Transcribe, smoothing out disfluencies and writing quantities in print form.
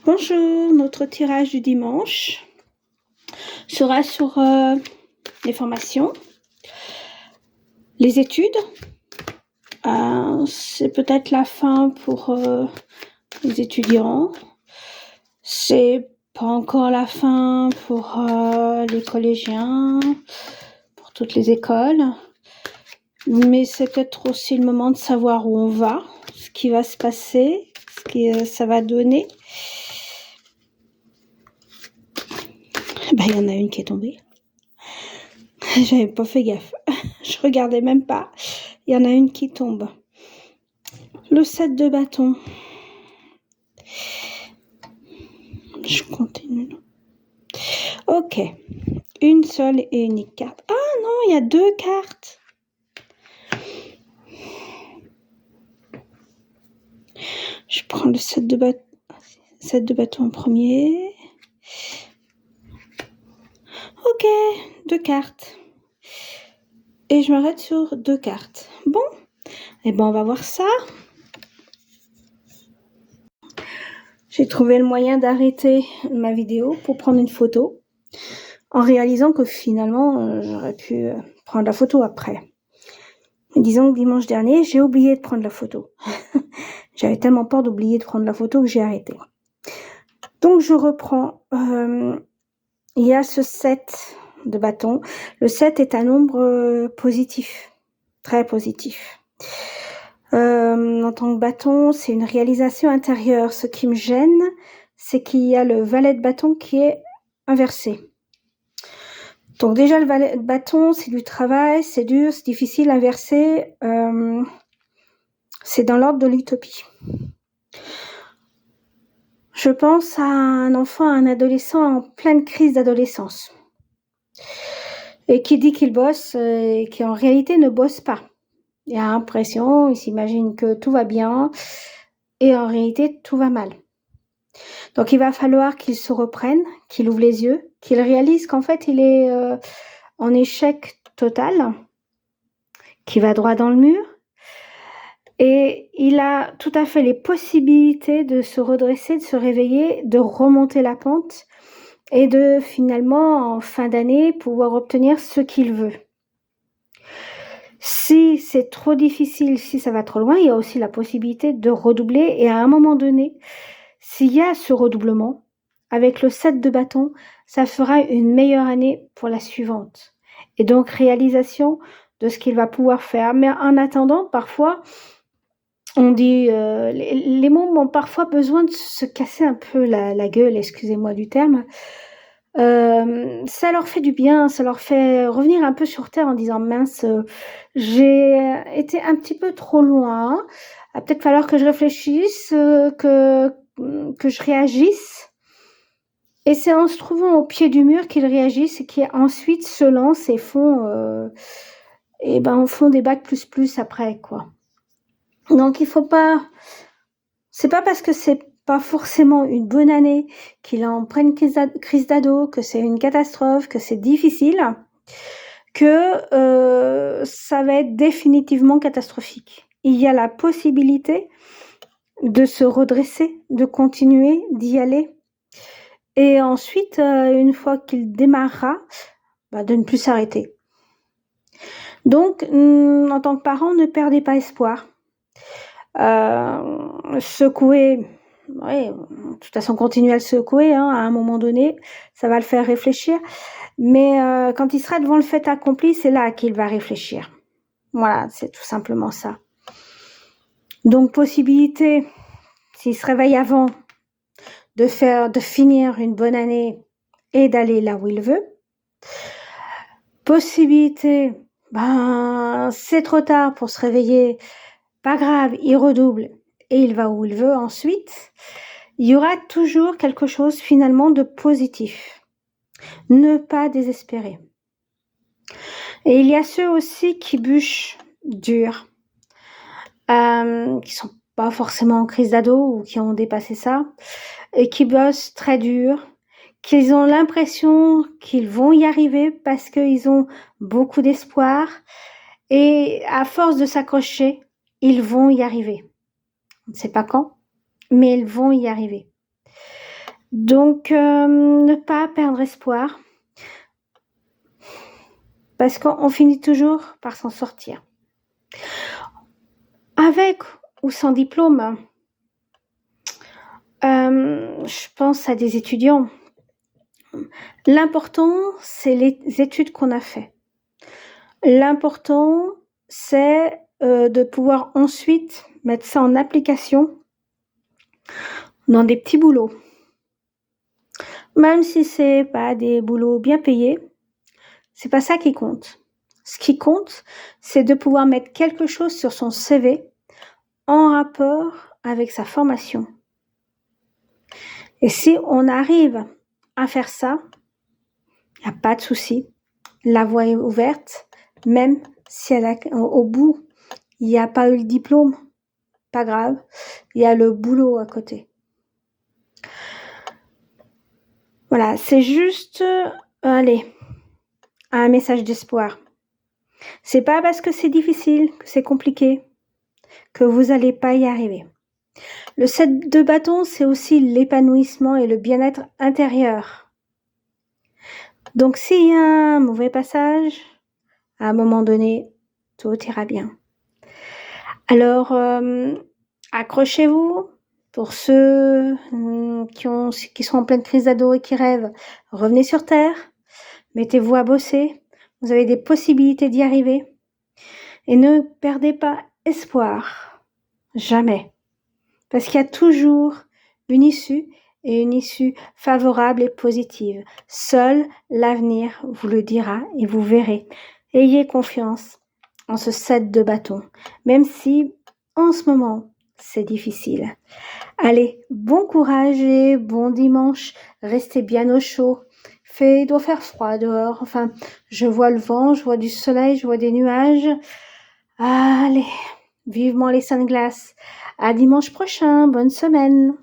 Bonjour, notre tirage du dimanche sera sur les formations, les études. C'est peut-être la fin pour les étudiants. C'est pas encore la fin pour les collégiens, pour toutes les écoles. Mais c'est peut-être aussi le moment de savoir où on va, ce qui va se passer, ce que ça va donner. Il y en a une qui est tombée. J'avais pas fait gaffe. Je regardais même pas. Il y en a une qui tombe. Le 7 de bâton. Je continue. Ok. Une seule et unique carte. Ah non, il y a 2 cartes. Je prends le 7 de bâton. 7 de bâton en premier. Ok, 2 cartes. Et je m'arrête sur 2 cartes. Bon, et on va voir ça. J'ai trouvé le moyen d'arrêter ma vidéo pour prendre une photo, en réalisant que finalement, j'aurais pu prendre la photo après. Et disons que dimanche dernier, j'ai oublié de prendre la photo. J'avais tellement peur d'oublier de prendre la photo que j'ai arrêté. Donc, je reprends. Il y a ce 7 de bâton. Le 7 est un nombre positif, très positif. En tant que bâton, c'est une réalisation intérieure. Ce qui me gêne, c'est qu'il y a le valet de bâton qui est inversé. Donc déjà, le valet de bâton, c'est du travail, c'est dur, c'est difficile, inversé. C'est dans l'ordre de l'utopie. Je pense à un enfant, à un adolescent en pleine crise d'adolescence. Et qui dit qu'il bosse et qui en réalité ne bosse pas. Il a l'impression, il s'imagine que tout va bien et en réalité tout va mal. Donc il va falloir qu'il se reprenne, qu'il ouvre les yeux, qu'il réalise qu'en fait il est en échec total, qu'il va droit dans le mur et il a tout à fait les possibilités de se redresser, de se réveiller, de remonter la pente et de finalement en fin d'année pouvoir obtenir ce qu'il veut. Si c'est trop difficile, si ça va trop loin, il y a aussi la possibilité de redoubler et à un moment donné, s'il y a ce redoublement, avec le 7 de bâton, ça fera une meilleure année pour la suivante. Et donc, réalisation de ce qu'il va pouvoir faire. Mais en attendant, parfois, on dit, les mômes ont parfois besoin de se casser un peu la gueule, excusez-moi du terme. Ça leur fait du bien, ça leur fait revenir un peu sur terre en disant mince, j'ai été un petit peu trop loin, va peut-être falloir que je réfléchisse, que je réagisse. Et c'est en se trouvant au pied du mur qu'ils réagissent et qui ensuite se lancent et font des bacs plus après quoi. Donc il faut pas, c'est pas parce que c'est pas forcément une bonne année, qu'il est en pleine crise d'ado, que c'est une catastrophe, que c'est difficile, que ça va être définitivement catastrophique. Il y a la possibilité de se redresser, de continuer, d'y aller. Et ensuite, une fois qu'il démarrera, de ne plus s'arrêter. Donc, en tant que parent, ne perdez pas espoir. Secouer, oui, de toute façon, continuez à le secouer, à un moment donné, ça va le faire réfléchir. Mais quand il sera devant le fait accompli, c'est là qu'il va réfléchir. Voilà, c'est tout simplement ça. Donc, possibilité, s'il se réveille avant, de finir une bonne année et d'aller là où il veut. Possibilité, c'est trop tard pour se réveiller, pas grave, il redouble et il va où il veut ensuite. Il y aura toujours quelque chose finalement de positif. Ne pas désespérer. Et il y a ceux aussi qui bûchent dur, qui sont pas forcément en crise d'ado ou qui ont dépassé ça, et qui bossent très dur, qu'ils ont l'impression qu'ils vont y arriver parce qu'ils ont beaucoup d'espoir et à force de s'accrocher, ils vont y arriver. On ne sait pas quand, mais ils vont y arriver. Donc, ne pas perdre espoir, parce qu'on finit toujours par s'en sortir. Avec ou sans diplôme, je pense à des étudiants. L'important, c'est les études qu'on a fait. L'important, c'est de pouvoir ensuite mettre ça en application dans des petits boulots. Même si c'est pas des boulots bien payés, c'est pas ça qui compte. Ce qui compte, c'est de pouvoir mettre quelque chose sur son CV en rapport avec sa formation. Et si on arrive à faire ça, il n'y a pas de souci. La voie est ouverte, même si au bout, il n'y a pas eu le diplôme. Pas grave, il y a le boulot à côté. Voilà, c'est juste, un message d'espoir. C'est pas parce que c'est difficile, que c'est compliqué, que vous n'allez pas y arriver. Le 7 de bâton, c'est aussi l'épanouissement et le bien-être intérieur. Donc, s'il y a un mauvais passage, à un moment donné, tout ira bien. Alors, accrochez-vous. Pour ceux qui sont en pleine crise d'ado et qui rêvent, revenez sur Terre, mettez-vous à bosser, vous avez des possibilités d'y arriver. Et ne perdez pas espoir, jamais. Parce qu'il y a toujours une issue, et une issue favorable et positive. Seul l'avenir vous le dira et vous verrez. Ayez confiance en ce 7 de bâton, même si en ce moment c'est difficile. Allez, bon courage et bon dimanche. Restez bien au chaud. Il doit faire froid dehors. Enfin, je vois le vent, je vois du soleil, je vois des nuages. Allez, vivement les sunglasses. À dimanche prochain. Bonne semaine.